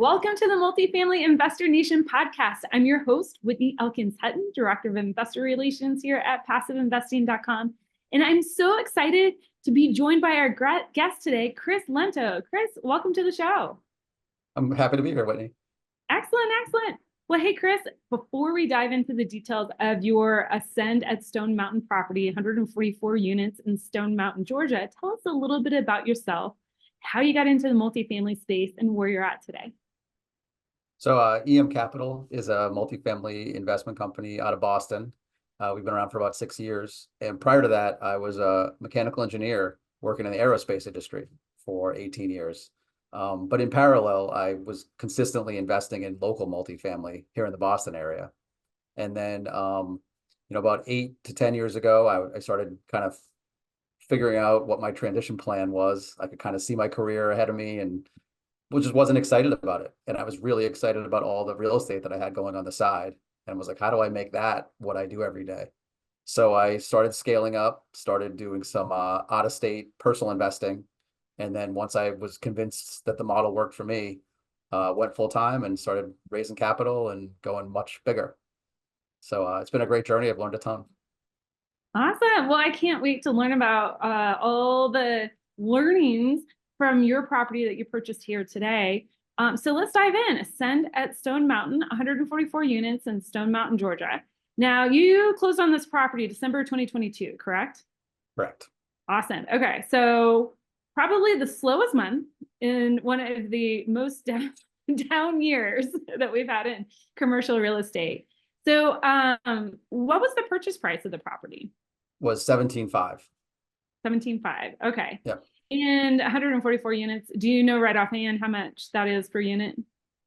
Welcome to the Multifamily Investor Nation podcast. I'm your host, Whitney Elkins Hutton, Director of Investor Relations here at PassiveInvesting.com. And I'm so excited to be joined by our guest today, Chris Lento. Chris, welcome to the show. I'm happy to be here, Whitney. Excellent, excellent. Well, hey, Chris, before we dive into the details of your Ascend at Stone Mountain property, 144 units in Stone Mountain, Georgia, tell us a little bit about yourself, how you got into the multifamily space, and where you're at today. So EM Capital is a multifamily investment company out of Boston. We've been around for about 6 years. And prior to that, I was a mechanical engineer working in the aerospace industry for 18 years. But in parallel, I was consistently investing in local multifamily here in the Boston area. And then, about 8 to 10 years ago, I started kind of figuring out what my transition plan was. I could kind of see my career ahead of me and just wasn't excited about it. And I was really excited about all the real estate that I had going on the side and was like, how do I make that what I do every day? So I started scaling up, started doing some out-of-state personal investing. And then once I was convinced that the model worked for me, went full time and started raising capital and going much bigger. So it's been a great journey. I've learned a ton. Awesome. Well, I can't wait to learn about all the learnings from your property that you purchased here today. So let's dive in. Ascend at Stone Mountain, 144 units in Stone Mountain, Georgia. Now, you closed on this property December 2022, correct? Correct. Awesome. Okay. So probably the slowest month in one of the most down years that we've had in commercial real estate. So what was the purchase price of the property? Was 17.5. 17.5. Okay. Yep. And 144 units. Do you know right offhand how much that is per unit?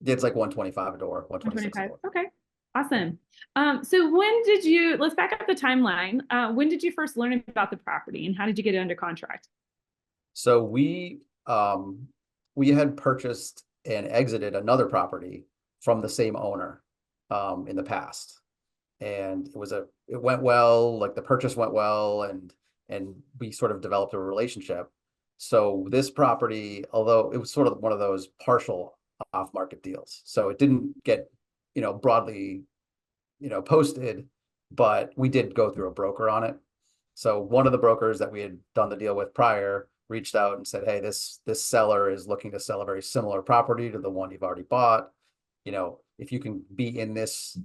It's like 125 a door, 126 a door. Okay. Awesome. So when did you, let's back up the timeline. When did you first learn about the property and how did you get it under contract? So we had purchased and exited another property from the same owner in the past. And it went well, like the purchase went well, and we sort of developed a relationship. So this property, although it was sort of one of those partial off-market deals, so it didn't get, broadly, posted, but we did go through a broker on it. So one of the brokers that we had done the deal with prior reached out and said, hey, this seller is looking to sell a very similar property to the one you've already bought. If you can be in this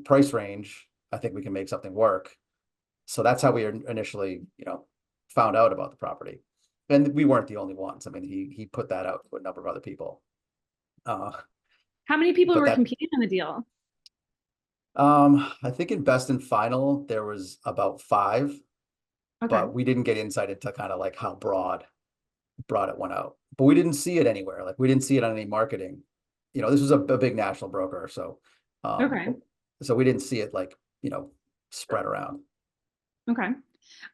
price range, I think we can make something work. So that's how we initially, found out about the property. And we weren't the only ones. I mean, he put that out to a number of other people. How many people were competing on the deal? I think in best and final, there was about 5, but we didn't get insight into kind of like how broad it went out. But we didn't see it anywhere. Like we didn't see it on any marketing. This was a big national broker. So, so we didn't see it like, spread around. Okay.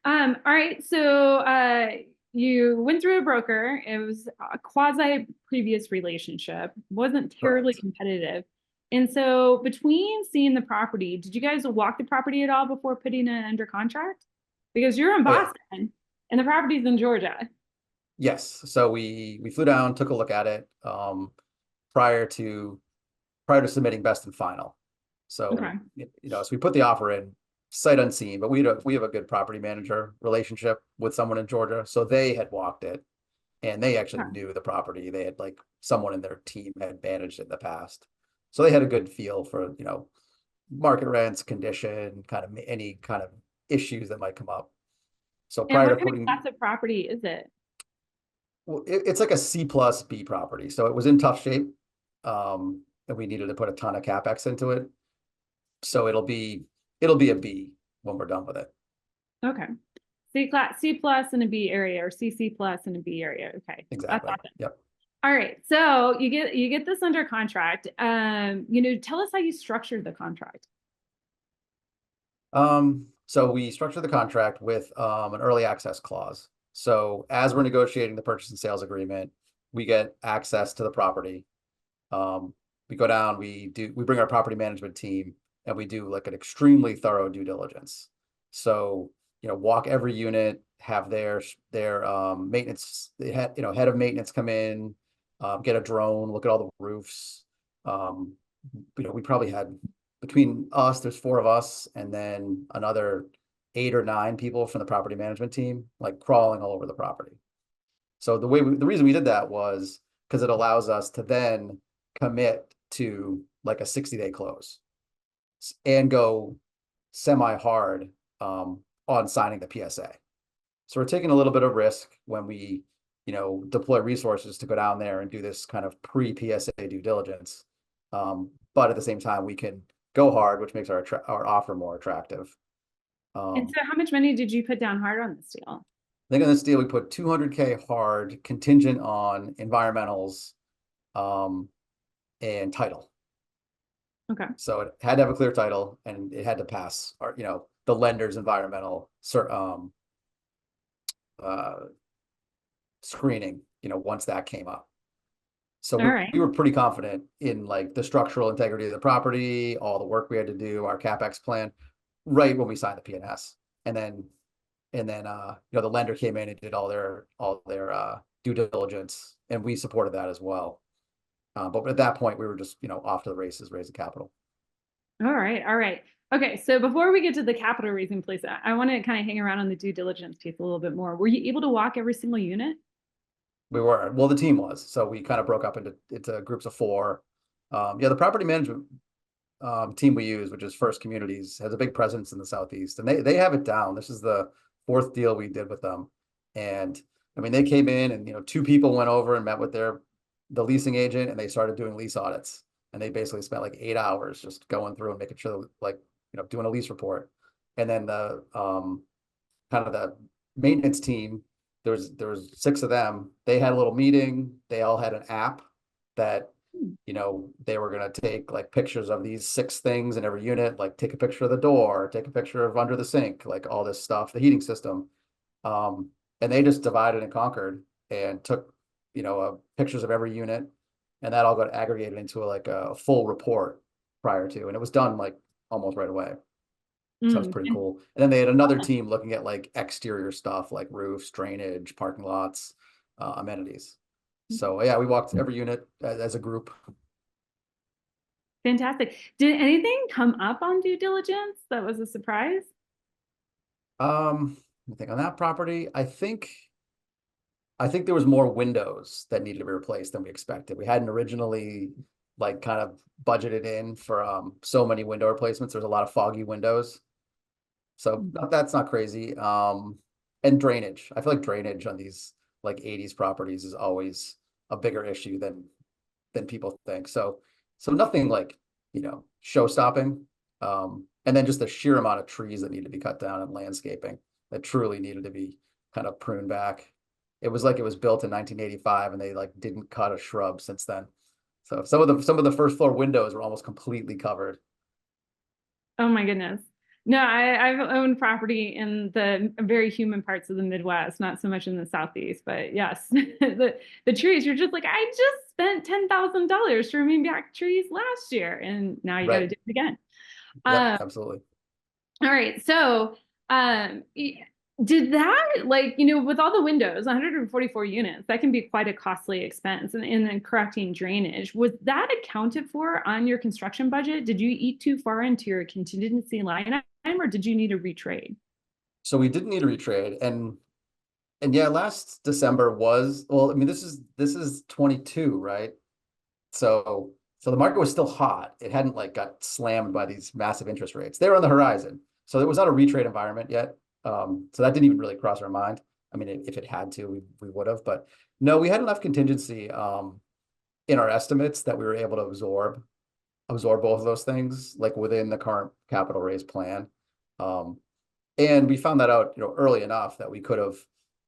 All right. So you went through a broker. It was a quasi previous relationship, wasn't terribly competitive. And so between seeing the property, did you guys walk the property at all before putting it under contract? Because you're in Boston and the property's in Georgia. Yes. So we flew down, took a look at it prior to submitting best and final. So, so we put the offer in sight unseen, but we have a good property manager relationship with someone in Georgia. So they had walked it and they actually knew the property. They had like someone in their team had managed it in the past. So they had a good feel for, market rents, condition, kind of any kind of issues that might come up. So prior to putting, class of property is it? Well, it's like a C+B property. So it was in tough shape. And we needed to put a ton of CapEx into it. So it'll be a B when we're done with it. Okay. C plus in a B area or CC plus in a B area. Okay. Exactly. Yep. All right. So you get this under contract. Tell us how you structured the contract. So we structured the contract with an early access clause. So as we're negotiating the purchase and sales agreement, we get access to the property. We go down, we bring our property management team and we do like an extremely thorough due diligence. So, walk every unit, have their maintenance, head of maintenance come in, get a drone, look at all the roofs. Um, we probably had between us, there's four of us, and then another 8 or 9 people from the property management team, like crawling all over the property. So the reason we did that was because it allows us to then commit to like a 60-day close and go semi-hard on signing the PSA. So we're taking a little bit of risk when we, deploy resources to go down there and do this kind of pre-PSA due diligence. But at the same time, we can go hard, which makes our offer more attractive. And Um, so how much money did you put down hard on this deal? I think on this deal, we put 200K hard contingent on environmentals and title. Okay. So it had to have a clear title and it had to pass our, the lender's environmental uh, screening, once that came up. So All we right. were pretty confident in like the structural integrity of the property, all the work we had to do, our CapEx plan, right when we signed the PNS. And then the lender came in and did all their due diligence, and we supported that as well. But at that point, we were just off to the races, raising capital. All right. All right. Okay. So before we get to the capital raising place, I want to kind of hang around on the due diligence piece a little bit more. Were you able to walk every single unit? We were, well, the team was, so we kind of broke up into groups of 4. Yeah, the property management team we use, which is First Communities, has a big presence in the Southeast, and they have it down. This is the 4th deal we did with them, and I mean they came in and 2 people went over and met with the leasing agent, and they started doing lease audits, and they basically spent like 8 hours just going through and making sure that, like, doing a lease report, and then the kind of the maintenance team, there was 6 of them. They had a little meeting. They all had an app that they were going to take like pictures of these 6 things in every unit, like take a picture of the door, take a picture of under the sink, like all this stuff, the heating system. And they just divided and conquered and took, pictures of every unit, and that all got aggregated into like a full report prior to, and it was done like almost right away. So that's Mm. pretty cool. And then they had another team looking at like exterior stuff like roofs, drainage, parking lots, amenities. So yeah, we walked every unit as a group. Fantastic. Did anything come up on due diligence that was a surprise? I think on that property, I think there was more windows that needed to be replaced than we expected. We hadn't originally like kind of budgeted in for so many window replacements. There's a lot of foggy windows. So that's not crazy. And drainage. I feel like drainage on these like 80s properties is always a bigger issue than people think. So nothing like, show stopping. And then just the sheer amount of trees that need to be cut down and landscaping that truly needed to be kind of pruned back. It was like it was built in 1985 and they like didn't cut a shrub since then. So some of the first floor windows were almost completely covered. Oh my goodness. No, I've owned property in the very human parts of the Midwest, not so much in the Southeast, but yes, the trees, you're just like, I just spent $10,000 trimming back trees last year, and now you got to Right. do it again. Yep, Um, absolutely. all right, so did that, like, with all the windows, 144 units, that can be quite a costly expense, and then correcting drainage. Was that accounted for on your construction budget? Did you eat too far into your contingency line item, or did you need to retrade? So we didn't need a retrade, and yeah, last December was, well, I mean, this is 22, right? So the market was still hot. It hadn't like got slammed by these massive interest rates. They were on the horizon. So it was not a retrade environment yet. So that didn't even really cross our mind. I mean, if it had to, we would have, but no, we had enough contingency in our estimates that we were able to absorb both of those things like within the current capital raise plan. Um, and we found that out, early enough that we could have,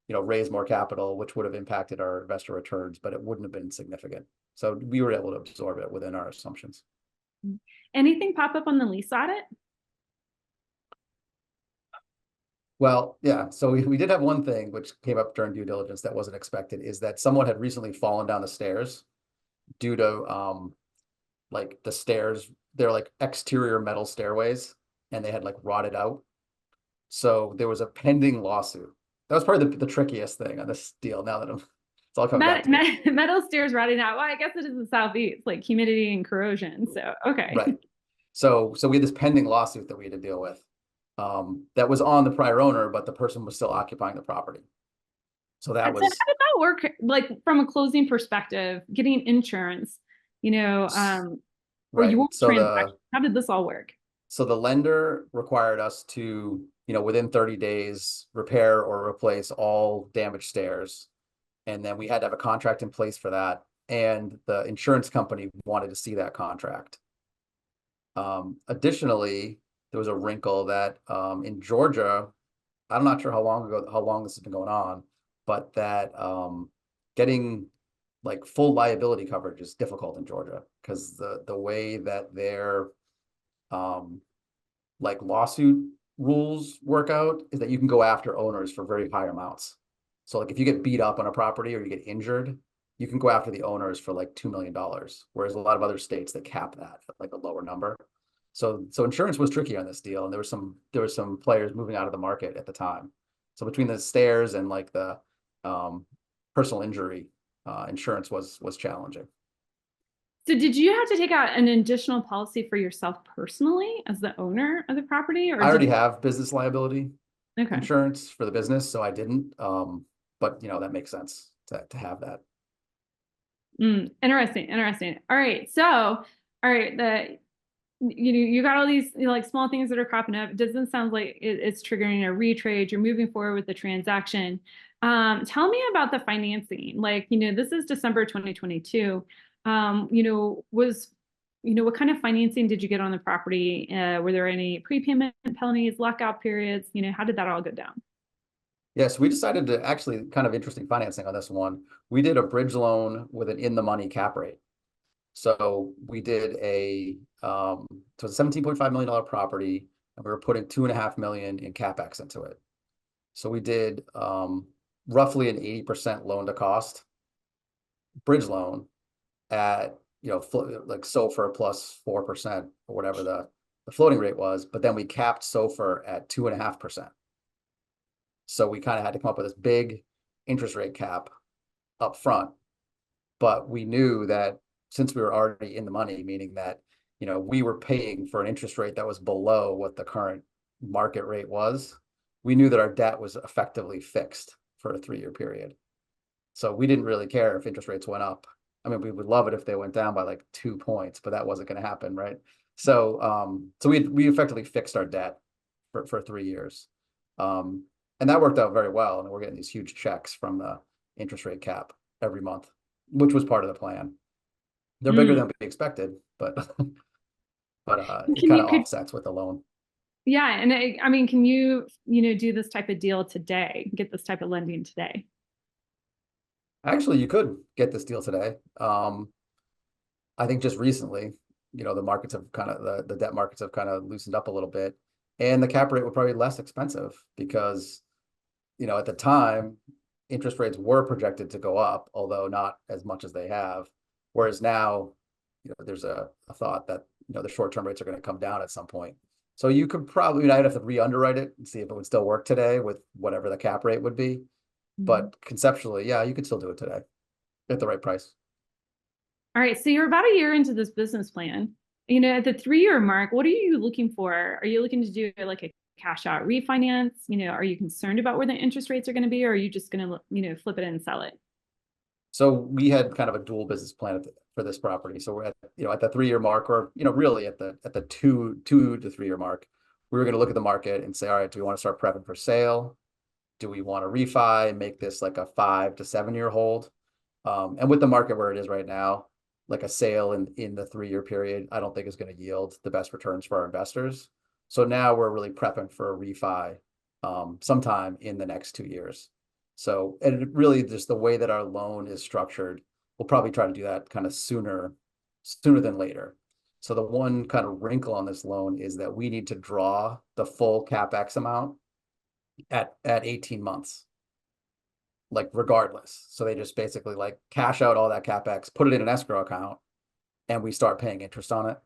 raised more capital, which would have impacted our investor returns, but it wouldn't have been significant. So we were able to absorb it within our assumptions. Anything pop up on the lease audit? Well, yeah. So we did have one thing which came up during due diligence that wasn't expected, is that someone had recently fallen down the stairs due to like the stairs, they're like exterior metal stairways, and they had like rotted out. So there was a pending lawsuit. That was probably the trickiest thing on this deal. Now that it's all coming back to me. Metal stairs rotting out. Well, I guess it is the southeast, like humidity and corrosion. So okay. Right. So we had this pending lawsuit that we had to deal with. That was on the prior owner, but the person was still occupying the property. So So how that did was that work? Like from a closing perspective, getting insurance, or right. your transaction, how did this all work? So the lender required us to, within 30 days, repair or replace all damaged stairs. And then we had to have a contract in place for that. And the insurance company wanted to see that contract. Additionally, there was a wrinkle that in Georgia, I'm not sure how long this has been going on, but that getting like full liability coverage is difficult in Georgia because the way that their like lawsuit rules work out is that you can go after owners for very high amounts. So like if you get beat up on a property or you get injured, you can go after the owners for like $2 million, whereas a lot of other states that cap that at like a lower number. So insurance was tricky on this deal, and there were some players moving out of the market at the time. So between the stairs and like the personal injury, insurance was challenging. So did you have to take out an additional policy for yourself personally as the owner of the property, or I did already you? have business liability Okay. insurance for the business, so I didn't. But that makes sense to have that. Interesting, interesting. All right. So, all right, you got all these like small things that are cropping up. It doesn't sound like it's triggering a retrade. You're moving forward with the transaction. Tell me about the financing. Like, this is December 2022. What kind of financing did you get on the property? Were there any prepayment penalties, lockout periods? How did that all go down? Yes, we decided to actually kind of interesting financing on this one. We did a bridge loan with an in the money cap rate. So we did so it's a $17.5 million property, and we were putting 2.5 million in capex into it. So we did roughly an 80% loan to cost bridge loan at like SOFR plus 4% or whatever the floating rate was, but then we capped SOFR at 2.5%. So we kind of had to come up with this big interest rate cap up front. But we knew that since we were already in the money, meaning that, we were paying for an interest rate that was below what the current market rate was, we knew that our debt was effectively fixed for a 3-year period. So we didn't really care if interest rates went up. I mean, we would love it if they went down by like 2 points, but that wasn't going to happen, right? So we effectively fixed our debt for 3 years. And that worked out very well. And we're getting these huge checks from the interest rate cap every month, which was part of the plan. They're bigger than we expected, but it Can kind you of could offsets with the loan. Yeah, and I mean, can you do this type of deal today? Get this type of lending today? Actually, you could get this deal today. I think just recently, the markets have kind of the debt markets have kind of loosened up a little bit, and the cap rate would probably be less expensive because, at the time, interest rates were projected to go up, although not as much as they have. Whereas now, there's a thought that, the short-term rates are going to come down at some point. So you could probably, I'd have to re-underwrite it and see if it would still work today with whatever the cap rate would be. But conceptually, yeah, you could still do it today at the right price. All right, so you're about a year into this business plan. At the 3-year mark, what are you looking for? Are you looking to do like a cash out refinance? Are you concerned about where the interest rates are going to be, or are you just going to, flip it and sell it? So we had kind of a dual business plan for this property. So we're at the 3-year mark, or really at the 2 to 3 year mark. We were going to look at the market and say, all right, do we want to start prepping for sale? Do we want to refi and make this like a 5 to 7 year hold? And with the market where it is right now, like a sale in the 3-year period, I don't think is going to yield the best returns for our investors. So now we're really prepping for a refi sometime in the next 2 years. So, and it really just the way that our loan is structured, we'll probably try to do that kind of sooner than later. So the one kind of wrinkle on this loan is that we need to draw the full CapEx amount at 18 months, like regardless. So they just basically like cash out all that CapEx, put it in an escrow account, and we start paying interest on it.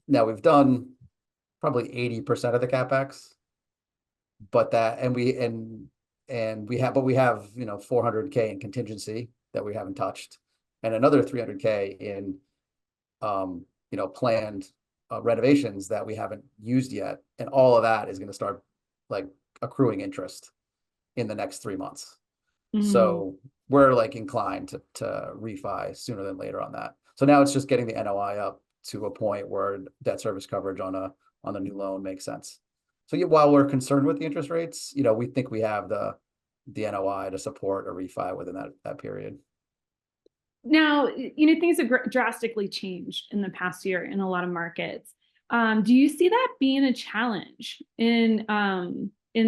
Now we've done probably 80% of the CapEx, but and but we have, 400K in contingency that we haven't touched, and another 300K in, planned renovations that we haven't used yet. And all of that is going to start like accruing interest in the next 3 months. Mm. So we're like inclined to refi sooner than later on that. So now it's just getting the NOI up to a point where debt service coverage on the new loan makes sense. So yeah, while we're concerned with the interest rates, we think we have the NOI to support a refi within that period. Now, things have drastically changed in the past year in a lot of markets. Do you see that being a challenge in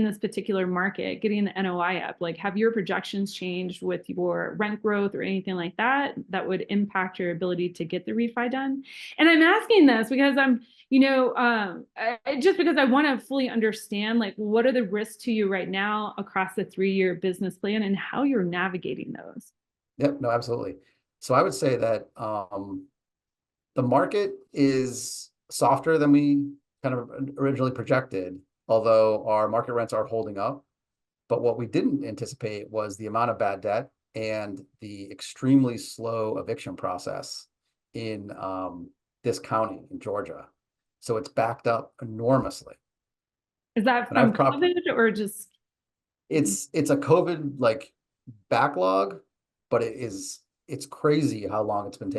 this particular market, getting the NOI up? Like, have your projections changed with your rent growth or anything like that that would impact your ability to get the refi done? And I'm asking this because just because I want to fully understand, like, what are the risks to you right now across the 3-year business plan and how you're navigating those? Yep, no, absolutely. So I would say that the market is softer than we kind of originally projected, although our market rents are holding up. But what we didn't anticipate was the amount of bad debt and the extremely slow eviction process in this county in Georgia. So it's backed up enormously. Is that And I've from prop COVID or just? it's a COVID like backlog, but it's crazy how long it's been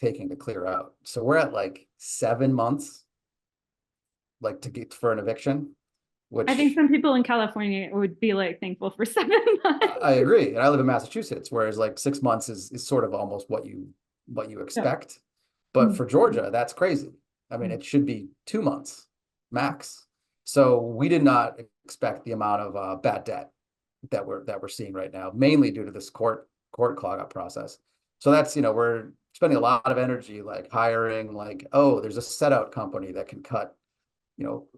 taking to clear out. So we're at like 7 months like to get for an eviction, I think which some people in California would be like thankful for 7 months. I agree. And I live in Massachusetts, whereas like 6 months is sort of almost what you Yeah. expect. But for Georgia, that's crazy. I mean, Mm. it should be 2 months max. So we did not expect the amount of bad debt that we're seeing right now, mainly due to this court clog up process. So that's, we're spending a lot of energy like hiring, like, oh, there's a set out company that can cut,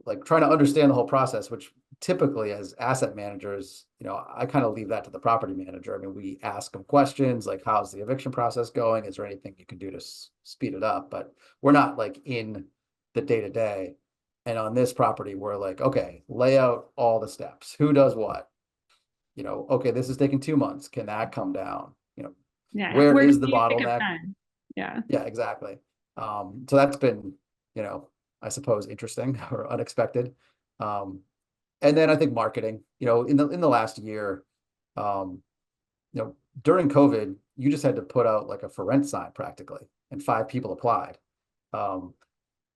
like trying to understand the whole process, which typically as asset managers, I kind of leave that to the property manager. I mean, we ask them questions like, how's the eviction process going? Is there anything you can do to speed it up? But we're not like in the day to day. And on this property, we're like, okay, lay out all the steps. Who does what? Okay, this is taking 2 months. Can that come down? Yeah. Where Where do is the you pick up bottleneck? time? Yeah. Yeah, exactly. So that's been, I suppose interesting or unexpected. Um, and then I think marketing, in the last year, um, during COVID, you just had to put out like a for rent sign practically, and 5 people applied. Um,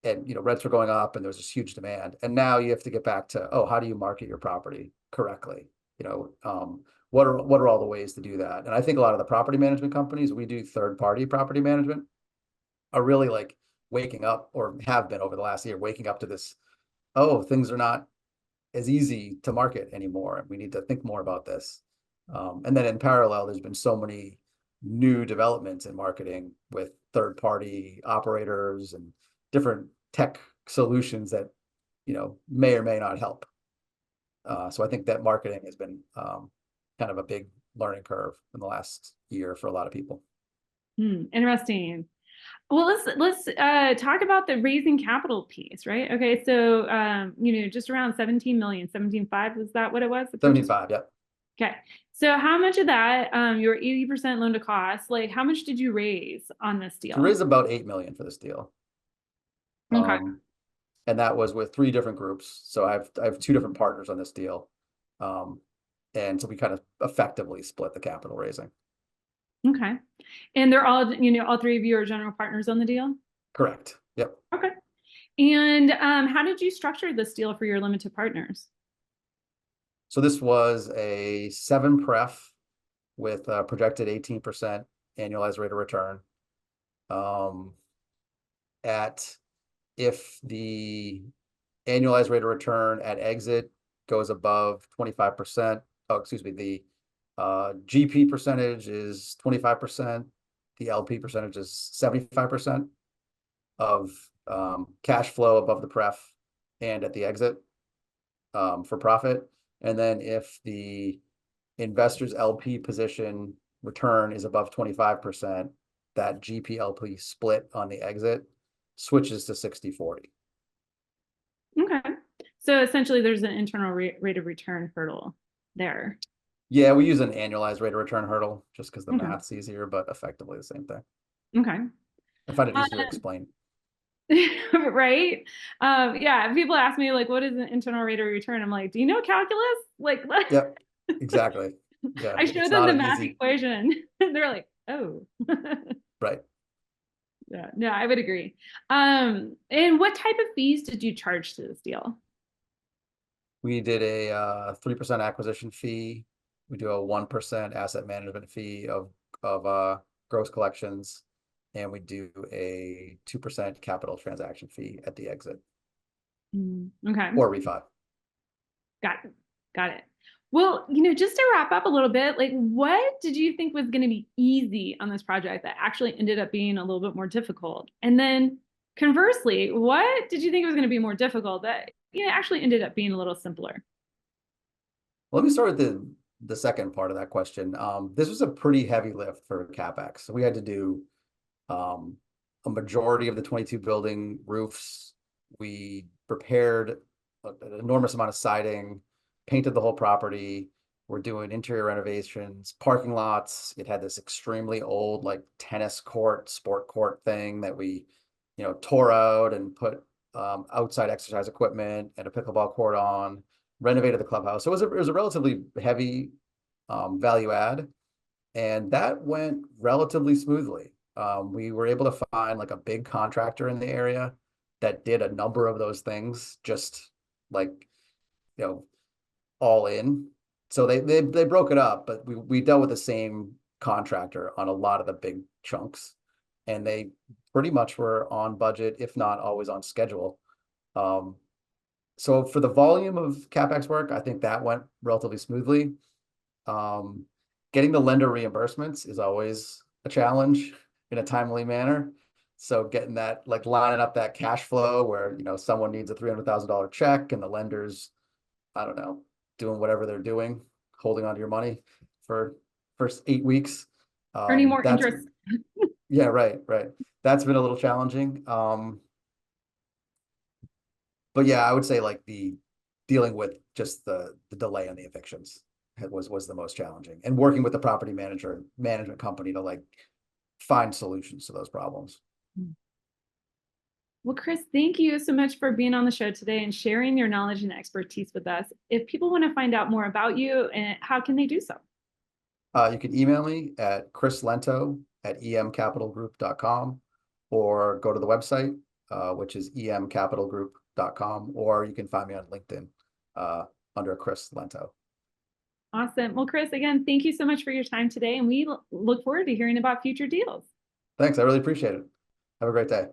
and rents were going up and there was this huge demand. And now you have to get back to, oh, how do you market your property correctly? What are all the ways to do that? And I think a lot of the property management companies, we do third party property management, are really like waking up, or have been over the last year, waking up to this, oh, things are not as easy to market anymore. We need to think more about this. And then in parallel, there's been so many new developments in marketing with third party operators and different tech solutions that, may or may not help. So I think that marketing has been kind of a big learning curve in the last year for a lot of people. Interesting. Well, let's talk about the raising capital piece, right? Okay, so just around 17 million, 17.5, was that what it was? The purchase? 75, yeah. Okay. So how much of that, your 80% loan to cost, like how much did you raise on this So we deal? raised about 8 million for this deal. Okay. Um, and that was with 3 different groups. So I have 2 different partners on this deal. Um, and so we kind of effectively split the capital raising. Okay. And they're all 3 of you are general partners on the deal? Correct. Yep. Okay. And how did you structure this deal for your limited partners? So this was a 7 pref with a projected 18% annualized rate of return. At if the annualized rate of return at exit goes above 25%, oh, excuse me, the GP percentage is 25%, the LP percentage is 75% of cash flow above the pref and at the exit for profit. And then if the investor's LP position return is above 25%, that GP LP split on the exit switches to 60/40. Okay. So essentially there's an internal rate of return hurdle there. Yeah, we use an annualized rate of return hurdle just because the Okay. math's easier, but effectively the same thing. Okay. I find it Uh, easier to explain. right. Yeah. People ask me like, what is an internal rate of return? I'm like, do you know calculus? Like, Yep, exactly. Yeah, I show it's them not the an math easy, equation. They're like, oh. right. Yeah, no, I would agree. And what type of fees did you charge to this deal? We did a 3% acquisition fee. We do a 1% asset management fee of gross collections, and we do a 2% capital transaction fee at the exit Okay, or refi. got it. Got it. Well, just to wrap up a little bit, like what did you think was going to be easy on this project that actually ended up being a little bit more difficult? And then conversely, what did you think was going to be more difficult that actually ended up being a little simpler? Let me start with the second part of that question. This was a pretty heavy lift for CapEx. So we had to do um, a majority of the 22 building roofs. We prepared an enormous amount of siding, painted the whole property. We're doing interior renovations, parking lots. It had this extremely old, like tennis court, sport court thing that we, tore out and put outside exercise equipment and a pickleball court on, renovated the clubhouse. So it was a relatively heavy value add, and that went relatively smoothly. We were able to find like a big contractor in the area that did a number of those things, just like, you know, all in. So they broke it up, but we dealt with the same contractor on a lot of the big chunks, and they pretty much were on budget, if not always on schedule. Um, so for the volume of CapEx work, I think that went relatively smoothly. Um, Getting the lender reimbursements is always a challenge in a timely manner. So getting that, like lining up that cash flow where, someone needs a $300,000 check and the lender's, I don't know, doing whatever they're doing, holding onto your money for first 8 weeks. Earning more That's, interest. yeah, right, right. That's been a little challenging. But yeah, I would say like the dealing with just the delay on the evictions was the most challenging, and working with the property management company to like find solutions to those problems. Well, Chris, thank you so much for being on the show today and sharing your knowledge and expertise with us. If people want to find out more about you, how can they do so? You can email me at chrislento@emcapitalgroup.com, or go to the website, which is emcapitalgroup.com, or you can find me on LinkedIn uh, under Chris Lento. Awesome. Well, Chris, again, thank you so much for your time today, and we look forward to hearing about future deals. Thanks. I really appreciate it. Have a great day.